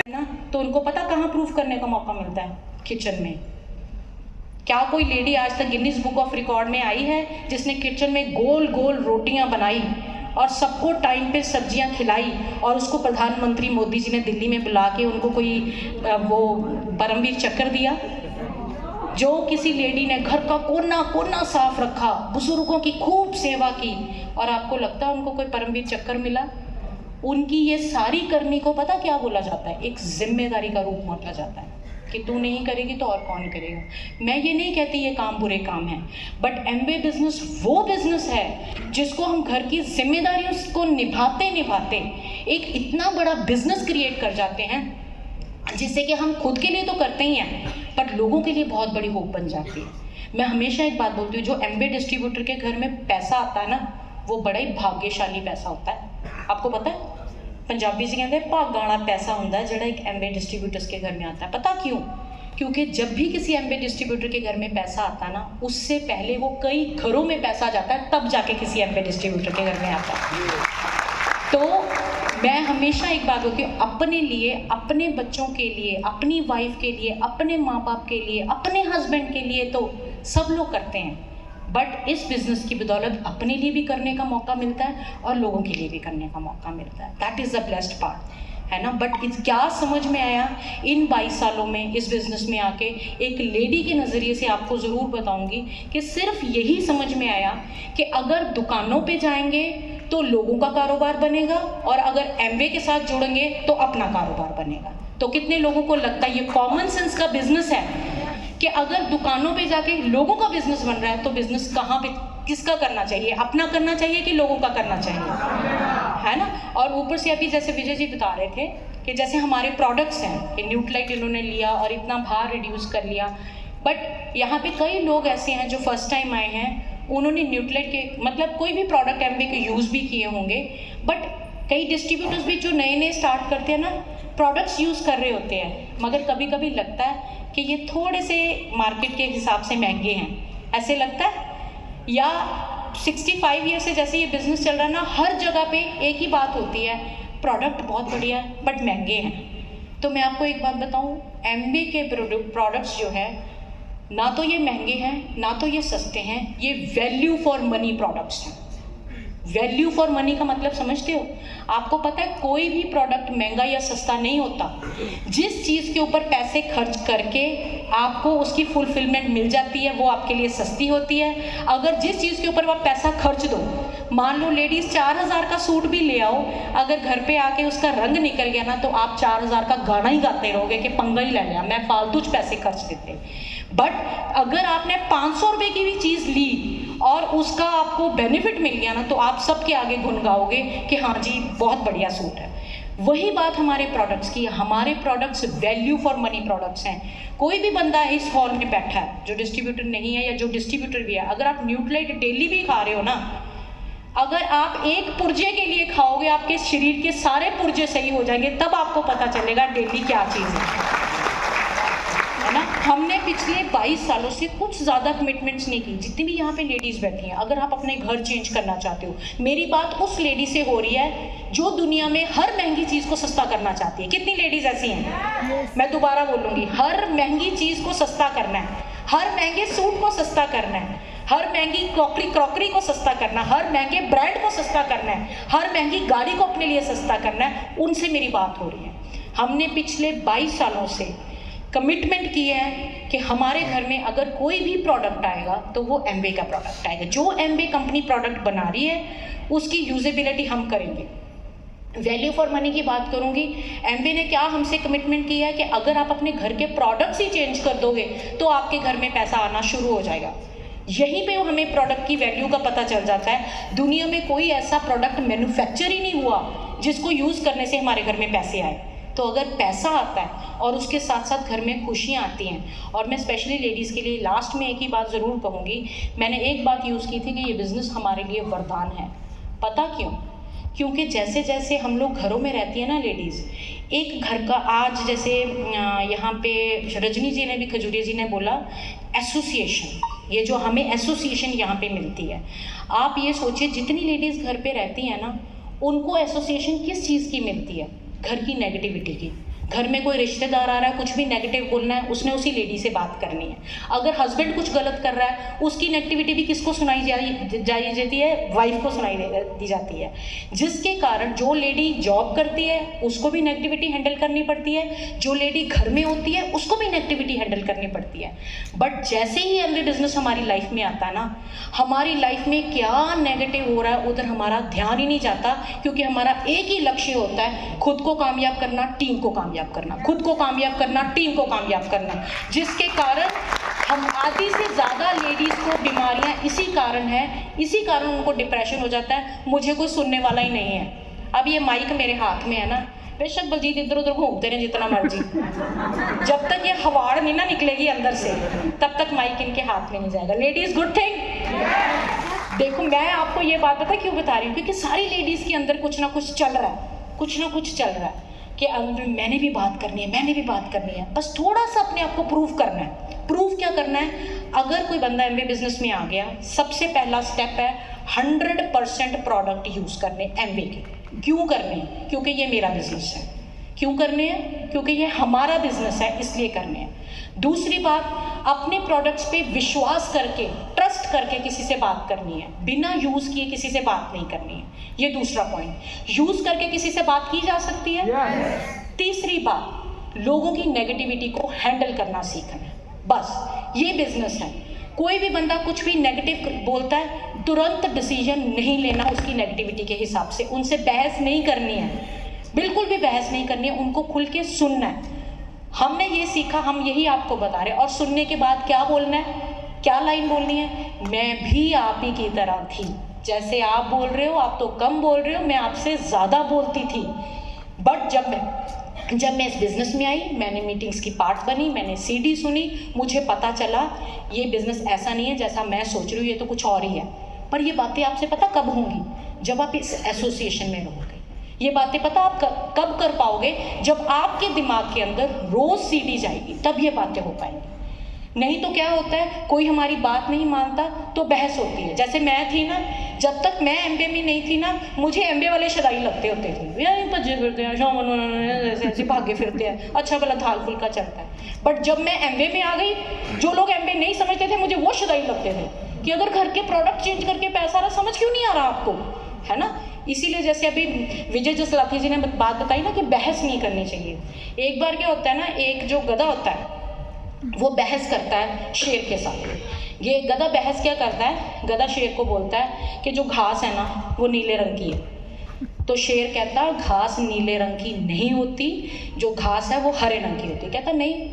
ना, तो उनको पता कहाँ प्रूफ करने का मौका मिलता है? किचन में। क्या कोई लेडी आज तक गिनीज बुक ऑफ रिकॉर्ड में आई है जिसने किचन में गोल गोल रोटियां बनाई और सबको टाइम पे सब्जियां खिलाई और उसको प्रधानमंत्री मोदी जी ने दिल्ली में बुला के उनको कोई वो परमवीर चक्र दिया? जो किसी लेडी ने घर का कोना कोना साफ रखा, बुजुर्गों की खूब सेवा की, और आपको लगता है उनको कोई परमवीर चक्र मिला? उनकी ये सारी करनी को पता क्या बोला जाता है? एक जिम्मेदारी का रूप माना जाता है कि तू नहीं करेगी तो और कौन करेगा। मैं ये नहीं कहती ये काम बुरे काम हैं, बट एमवे बिजनेस वो बिजनेस है जिसको हम घर की जिम्मेदारियों को निभाते निभाते एक इतना बड़ा बिजनेस क्रिएट कर जाते हैं जिससे कि हम खुद के लिए तो करते ही हैं बट लोगों के लिए बहुत बड़ी होप बन जाती है। मैं हमेशा एक बात बोलती हूँ, जो एमवे डिस्ट्रीब्यूटर के घर में पैसा आता है ना, वो बड़ा ही भाग्यशाली पैसा होता है। आपको पता है, पंजाबी से कहते हैं भागा वाला पैसा होता है जो एक एमवे डिस्ट्रीब्यूटर्स के घर में आता है। पता क्यों? क्योंकि जब भी किसी एमवे डिस्ट्रीब्यूटर के घर में पैसा आता है ना, उससे पहले वो कई घरों में पैसा जाता है, तब जाके किसी एमवे डिस्ट्रीब्यूटर के घर में आता है। तो मैं हमेशा एक बात बोलती हूँ, अपने लिए, अपने बच्चों के लिए, अपनी वाइफ के लिए, अपने माँ बाप के लिए, अपने हस्बैंड के लिए तो सब लोग करते हैं, बट इस बिज़नेस की बदौलत अपने लिए भी करने का मौका मिलता है और लोगों के लिए भी करने का मौका मिलता है। That is the blessed part, है ना। बट क्या समझ में आया इन 22 सालों में इस बिज़नेस में आके, एक लेडी के नज़रिए से आपको ज़रूर बताऊंगी कि सिर्फ यही समझ में आया कि अगर दुकानों पे जाएंगे तो लोगों का कारोबार बनेगा और अगर एमवे के साथ जुड़ेंगे तो अपना कारोबार बनेगा। तो कितने लोगों को लगता है ये कॉमन सेंस का बिजनेस है कि अगर दुकानों पे जाके लोगों का बिजनेस बन रहा है तो बिजनेस कहाँ पे किसका करना चाहिए? अपना करना चाहिए कि लोगों का करना चाहिए, है ना। और ऊपर से अभी जैसे विजय जी बता रहे थे कि जैसे हमारे प्रोडक्ट्स हैं कि न्यूट्रालाइट इन्होंने लिया और इतना भार रिड्यूस कर लिया, बट यहाँ पे कई लोग ऐसे हैं जो फर्स्ट टाइम आए हैं, उन्होंने न्यूट्रालाइट के मतलब कोई भी प्रोडक्ट एमवे के यूज़ भी किए होंगे, बट कई डिस्ट्रीब्यूटर्स भी जो नए नए स्टार्ट करते हैं ना, प्रोडक्ट्स यूज़ कर रहे होते हैं, मगर कभी कभी लगता है कि ये थोड़े से मार्केट के हिसाब से महंगे हैं, ऐसे लगता है। या 65 ईयर से जैसे ये बिज़नेस चल रहा है ना, हर जगह पे एक ही बात होती है, प्रोडक्ट बहुत बढ़िया है बट महंगे हैं। तो मैं आपको एक बात बताऊँ, एमवे के प्रोडक्ट्स जो है ना तो ये महंगे हैं ना तो ये सस्ते हैं, ये वैल्यू फॉर मनी प्रोडक्ट्स हैं। वैल्यू फॉर मनी का मतलब समझते हो? आपको पता है कोई भी प्रोडक्ट महंगा या सस्ता नहीं होता। जिस चीज़ के ऊपर पैसे खर्च करके आपको उसकी फुलफिलमेंट मिल जाती है वो आपके लिए सस्ती होती है। अगर जिस चीज़ के ऊपर आप पैसा खर्च दो, मान लो लेडीज़ 4000 का सूट भी ले आओ, अगर घर पे आके उसका रंग निकल गया ना तो आप 4000 का गाना ही गाते रहोगे कि पंगा ही ले लिया, मैं फालतू पैसे खर्च देते। बट अगर आपने 500 रुपये की भी चीज़ ली और उसका आपको बेनिफिट मिल गया ना तो आप सबके आगे गुन गाओगे कि हाँ जी बहुत बढ़िया सूट है। वही बात हमारे प्रोडक्ट्स की, हमारे products value for money products हैं। कोई भी बंदा इस हॉल में बैठा है जो डिस्ट्रीब्यूटर नहीं है या जो डिस्ट्रीब्यूटर भी है, अगर आप न्यूट्रालाइट डेली भी खा रहे हो ना, अगर आप एक पुर्जे के लिए खाओगे आपके शरीर के सारे पुर्जे सही हो जाएंगे, तब आपको पता चलेगा डेली क्या चीज़ है ना। हमने पिछले 22 सालों से कुछ ज़्यादा कमिटमेंट्स नहीं की। जितनी भी यहाँ पे लेडीज़ बैठी हैं, अगर आप अपने घर चेंज करना चाहते हो, मेरी बात उस लेडी से हो रही है जो दुनिया में हर महंगी चीज़ को सस्ता करना चाहती है। कितनी लेडीज़ ऐसी हैं? मैं दोबारा बोलूँगी, हर महंगी चीज़ को सस्ता करना है, हर महंगे सूट को सस्ता करना है, हर महंगी क्रॉकरी को सस्ता करना है, हर महंगे ब्रांड को सस्ता करना है, हर महंगी गाड़ी को अपने लिए सस्ता करना है। उनसे मेरी बात हो रही है। हमने पिछले 22 सालों से कमिटमेंट की है कि हमारे घर में अगर कोई भी प्रोडक्ट आएगा तो वो एमवे का प्रोडक्ट आएगा। जो एमवे कंपनी प्रोडक्ट बना रही है उसकी यूजेबिलिटी हम करेंगे। वैल्यू फॉर मनी की बात करूंगी, एमवे ने क्या हमसे कमिटमेंट किया है कि अगर आप अपने घर के प्रोडक्ट्स ही चेंज कर दोगे तो आपके घर में पैसा आना शुरू हो जाएगा। यहीं पे हमें प्रोडक्ट की वैल्यू का पता चल जाता है। दुनिया में कोई ऐसा प्रोडक्ट मैन्युफैक्चर ही नहीं हुआ जिसको यूज़ करने से हमारे घर में पैसे आए। तो अगर पैसा आता है और उसके साथ साथ घर में खुशियाँ आती हैं, और मैं स्पेशली लेडीज़ के लिए लास्ट में एक ही बात ज़रूर कहूँगी, मैंने एक बात यूज़ की थी कि ये बिज़नेस हमारे लिए वरदान है। पता क्यों? क्योंकि जैसे जैसे हम लोग घरों में रहती है ना लेडीज़, एक घर का आज जैसे यहाँ पे रजनी जी ने भी, खजूरिया जी ने बोला एसोसिएशन, ये जो हमें एसोसिएशन यहाँ पे मिलती है, आप ये सोचिए जितनी लेडीज़ घर पे रहती हैं ना, उनको एसोसिएशन किस चीज़ की मिलती है? घर की नेगेटिविटी की। घर में कोई रिश्तेदार आ रहा है, कुछ भी नेगेटिव बोलना है, उसने उसी लेडी से बात करनी है। अगर हस्बैंड कुछ गलत कर रहा है, उसकी नेगेटिविटी भी किसको सुनाई जाती है? वाइफ को सुनाई दी जाती है। जिसके कारण जो लेडी जॉब करती है उसको भी नेगेटिविटी हैंडल करनी पड़ती है, जो लेडी घर में होती है उसको भी नेगेटिविटी हैंडल करनी पड़ती है। बट जैसे ही एमवे बिजनेस हमारी लाइफ में आता है ना, हमारी लाइफ में क्या नेगेटिव हो रहा है उधर हमारा ध्यान ही नहीं जाता, क्योंकि हमारा एक ही लक्ष्य होता है, खुद को कामयाब करना, टीम को कामयाब करना, खुद को कामयाब करना, टीम को कामयाब करना। जिसके कारण हम आधी से ज़्यादा लेडीज़ को बीमारियां इसी कारण है, इसी कारण उनको डिप्रेशन हो जाता है, मुझे कोई सुनने वाला ही नहीं है। अब ये माइक मेरे हाथ में है ना, बेशक बलजीत इधर उधर घूमते रहे जितना मर्जी, जब तक ये हवाड़ नहीं ना निकलेगी अंदर से, तब तक माइक इनके हाथ में नहीं जाएगा। Ladies good thing. देखो मैं आपको ये बात पता क्यों बता रही हूँ, क्योंकि सारी लेडीज़ के अंदर कुछ ना कुछ चल रहा है, कुछ ना कुछ चल रहा है कि मैंने भी बात करनी है, मैंने भी बात करनी है। बस थोड़ा सा अपने आप को प्रूव करना है। प्रूव क्या करना है? अगर कोई बंदा एमवे बिजनेस में आ गया, सबसे पहला स्टेप है 100% प्रोडक्ट यूज़ करने एमवे के। क्यों करने? क्योंकि ये मेरा बिजनेस है। क्यों करने हैं? क्योंकि ये हमारा बिजनेस है, इसलिए करने हैं। दूसरी बात, अपने प्रोडक्ट्स पे विश्वास करके, ट्रस्ट करके किसी से बात करनी है, बिना यूज़ किए किसी से बात नहीं करनी है। ये दूसरा पॉइंट। यूज़ करके किसी से बात की जा सकती है। तीसरी बात, लोगों की नेगेटिविटी को हैंडल करना सीखना है। बस ये बिजनेस है। कोई भी बंदा कुछ भी नेगेटिव बोलता है, तुरंत डिसीजन नहीं लेना उसकी नेगेटिविटी के हिसाब से। उनसे बहस नहीं करनी है, बिल्कुल भी बहस नहीं करनी है, उनको खुल के सुनना है। हमने ये सीखा, हम यही आपको बता रहे हैं। और सुनने के बाद क्या बोलना है, क्या लाइन बोलनी है? मैं भी आप ही की तरह थी, जैसे आप बोल रहे हो, आप तो कम बोल रहे हो, मैं आपसे ज़्यादा बोलती थी। बट जब मैं इस बिज़नेस में आई, मैंने मीटिंग्स की पार्ट बनी, मैंने सीडी सुनी, मुझे पता चला ये बिज़नेस ऐसा नहीं है जैसा मैं सोच रही हूँ, ये तो कुछ और ही है। पर ये बातें आपसे पता कब होंगी? जब आप इस एसोसिएशन में रहोगे। ये बातें पता आप कब कर पाओगे? जब आपके दिमाग के अंदर रोज़ सीडी जाएगी, तब ये बातें हो पाएंगी। नहीं तो क्या होता है, कोई हमारी बात नहीं मानता तो बहस होती है। जैसे मैं थी ना, जब तक मैं एमबीए में नहीं थी ना, मुझे एमबीए वाले शदाई लगते होते थे, यार भज्जे फिरते हैं, शाम ऐसे ऐसे भागे फिरते हैं, अच्छा भला थाल फुल्का चलता है। बट जब मैं एमबीए में आ गई, जो लोग एमबीए नहीं समझते थे, मुझे वो शदाई लगते थे कि अगर घर के प्रोडक्ट चेंज करके पैसा आ रहा, समझ क्यों नहीं आ रहा आपको, है ना। इसीलिए जैसे अभी विजय जसलाठी जी ने बात बताई ना कि बहस नहीं करनी चाहिए। एक बार क्या होता है ना, एक जो गधा होता है वो बहस करता है शेर के साथ। ये गधा बहस क्या करता है, गधा शेर को बोलता है कि जो घास है ना वो नीले रंग की है। तो शेर कहता है घास नीले रंग की नहीं होती, जो घास है वो हरे रंग की होती है। कहता नहीं,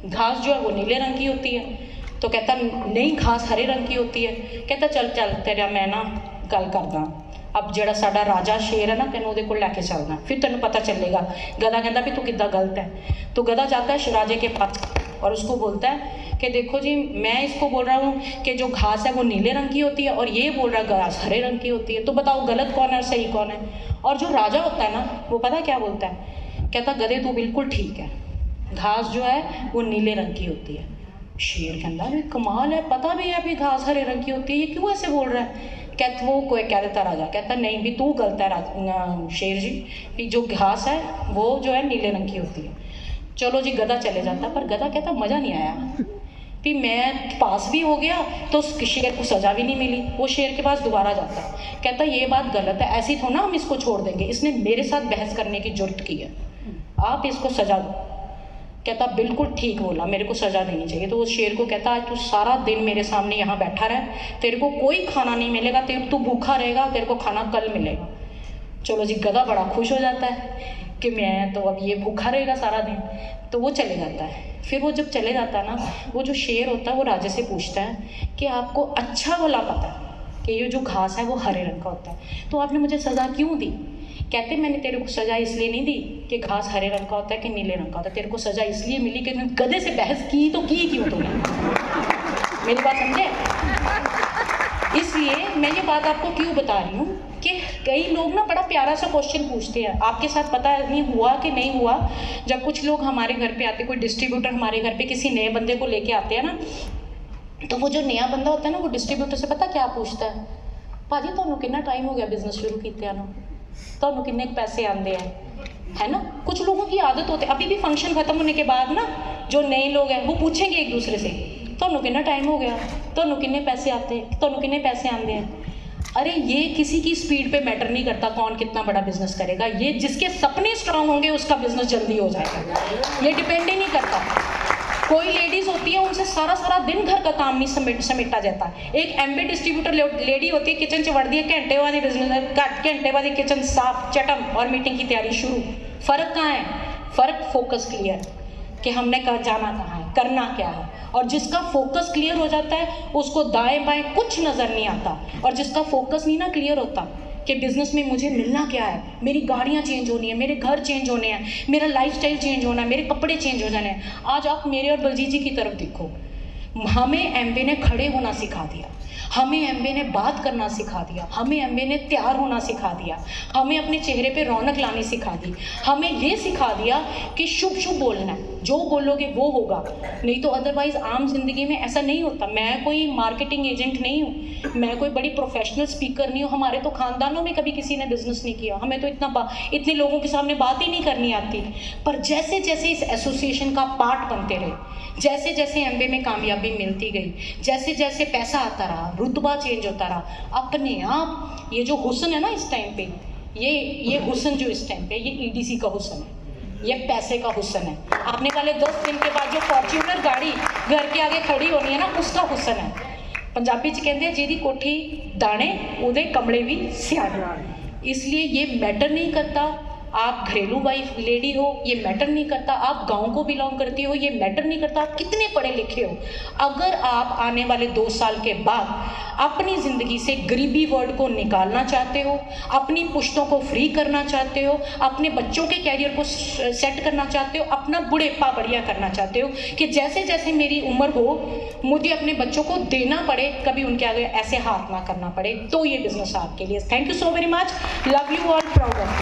घास जो है वो नीले रंग की होती है। तो कहता नहीं, घास हरे रंग की होती है। कहता चल चल तेरा मैं ना गल करदा, अब जड़ा साडा राजा शेर है ना, तेन वो को लैके चलना, फिर तेन पता चलेगा। गधा कहता भी तू कितना गलत है। तो गधा जाता है राजे के पास और उसको बोलता है कि देखो जी, मैं इसको बोल रहा हूँ कि जो घास है वो नीले रंग की होती है और ये बोल रहा है घास हरे रंग की होती है, तो बताओ गलत कौन है और सही कौन है। और जो राजा होता है ना, वो पता क्या बोलता है, कहता गधे तू बिल्कुल ठीक है, घास जो है वो नीले रंग की होती है। शेर कहता भी कमाल है, पता भी है अभी घास हरे रंग की होती है, ये क्यों ऐसे बोल रहा है। कहता वो कोई कह देता राजा, कहता नहीं भी तू गलत है शेर जी, भी जो घास है वो जो है नीले रंग की होती है। चलो जी, गधा चले जाता। पर गधा कहता मज़ा नहीं आया, भी मैं पास भी हो गया तो उस शेर को सज़ा भी नहीं मिली। वो शेर के पास दोबारा जाता, कहता ये बात गलत है, ऐसी थोड़ा ना हम इसको छोड़ देंगे, इसने मेरे साथ बहस करने की जुर्रत की है, आप इसको सज़ा दो। कहता बिल्कुल ठीक बोला, मेरे को सज़ा देनी चाहिए। तो वो शेर को कहता आज तू सारा दिन मेरे सामने यहाँ बैठा रहे, तेरे को कोई खाना नहीं मिलेगा, तू भूखा रहेगा, तेरे को खाना कल मिलेगा। चलो जी, गधा बड़ा खुश हो जाता है कि मैं तो अब ये भूखा रहेगा सारा दिन। तो वो चले जाता है। फिर वो जब चले जाता है ना, वो जो शेर होता है वो राजा से पूछता है कि आपको अच्छा भला पता है कि ये जो घास है वो हरे रंग का होता है, तो आपने मुझे सज़ा क्यों दी। कहते मैंने तेरे को सज़ा इसलिए नहीं दी कि घास हरे रंग का होता है कि नीले रंग का होता है, तेरे को सज़ा इसलिए मिली कि गधे से बहस की तो की क्यों तुमने, मेरी बात समझे। इसलिए मैं ये बात आपको क्यों बता रही हूँ कि कई लोग ना बड़ा प्यारा सा क्वेश्चन पूछते हैं। आपके साथ पता नहीं हुआ कि नहीं हुआ, जब कुछ लोग हमारे घर पे आते, कोई डिस्ट्रीब्यूटर हमारे घर पे किसी नए बंदे को लेके आते हैं ना, तो वो जो नया बंदा होता है ना, वो डिस्ट्रीब्यूटर से पता क्या पूछता है, भाजी ਤੁਹਾਨੂੰ कितना टाइम हो गया बिजनेस शुरू किए ना, ਤੁਹਾਨੂੰ किन्ने पैसे आते हैं, है ना। कुछ लोगों की आदत होती है, अभी भी फंक्शन खत्म होने के बाद ना जो नए लोग हैं वो पूछेंगे एक दूसरे से, ਤੁਹਾਨੂੰ कितना टाइम हो गया, ਤੁਹਾਨੂੰ किन्ने पैसे आते हैं, ਤੁਹਾਨੂੰ किन्ने पैसे आते हैं। अरे ये किसी की स्पीड पे मैटर नहीं करता कौन कितना बड़ा बिजनेस करेगा, ये जिसके सपने स्ट्रांग होंगे उसका बिजनेस जल्दी हो जाएगा, ये डिपेंड ही नहीं करता। कोई लेडीज़ होती है उनसे सारा सारा दिन घर का काम नहीं समेटा जाता। एक एमबी डिस्ट्रीब्यूटर लेडी होती है, किचन च वड़ती है, घंटे बाद बिजनेस घंटे बाद किचन साफ चटम और मीटिंग की तैयारी शुरू। फ़र्क कहाँ है? फ़र्क फोकस क्लियर कि हमने जाना कहाँ है, करना क्या है। और जिसका फोकस क्लियर हो जाता है उसको दाएं बाएं कुछ नज़र नहीं आता, और जिसका फोकस नहीं ना क्लियर होता कि बिज़नेस में मुझे मिलना क्या है, मेरी गाड़ियाँ चेंज होनी है, मेरे घर चेंज होने हैं, मेरा लाइफस्टाइल चेंज होना है, मेरे कपड़े चेंज हो जाने हैं। आज आप मेरे और बलजीत जी की तरफ देखो, हमें एमबी ने खड़े होना सिखा दिया, हमें एमबी ने बात करना सिखा दिया, हमें एमबी ने तैयार होना सिखा दिया, हमें अपने चेहरे पे रौनक लानी सिखा दी, हमें ये सिखा दिया कि शुभ शुभ बोलना है, जो बोलोगे वो होगा, नहीं तो अदरवाइज़ आम जिंदगी में ऐसा नहीं होता। मैं कोई मार्केटिंग एजेंट नहीं हूँ, मैं कोई बड़ी प्रोफेशनल स्पीकर नहीं हूँ, हमारे तो खानदानों में कभी किसी ने बिजनेस नहीं किया, हमें तो इतने लोगों के सामने बात ही नहीं करनी आती। पर जैसे जैसे इस एसोसिएशन का पार्ट बनते रहे, जैसे जैसे एमबी में कामयाबी मिलती गई, जैसे जैसे पैसा आता रहा, रुतबा चेंज होता रहा, अपने आप ये जो हुस्न है ना इस टाइम पे, ये हुस्न जो इस टाइम पे, ये ईडीसी का हुस्न है, ये पैसे का हुस्न है। आने वाले 10 दिन के बाद जो फॉर्च्यूनर गाड़ी घर के आगे खड़ी होनी है ना, उसका हुस्न है। पंजाबी च कहते हैं जिहदी कोठी दाने उहदे कमले भी सियाने। इसलिए ये मैटर नहीं करता आप घरेलू वाइफ लेडी हो, ये मैटर नहीं करता आप गांव को बिलोंग करती हो, ये मैटर नहीं करता आप कितने पढ़े लिखे हो। अगर आप आने वाले 2 साल के बाद अपनी ज़िंदगी से गरीबी वर्ड को निकालना चाहते हो, अपनी पुश्तों को फ्री करना चाहते हो, अपने बच्चों के कैरियर को सेट करना चाहते हो, अपना बुढ़ेपा बढ़िया करना चाहते हो कि जैसे जैसे मेरी उम्र हो मुझे अपने बच्चों को देना पड़े, कभी उनके आगे ऐसे हाथ ना करना पड़े, तो ये बिजनेस आपके लिए। Thank you so very much, love you all, proud of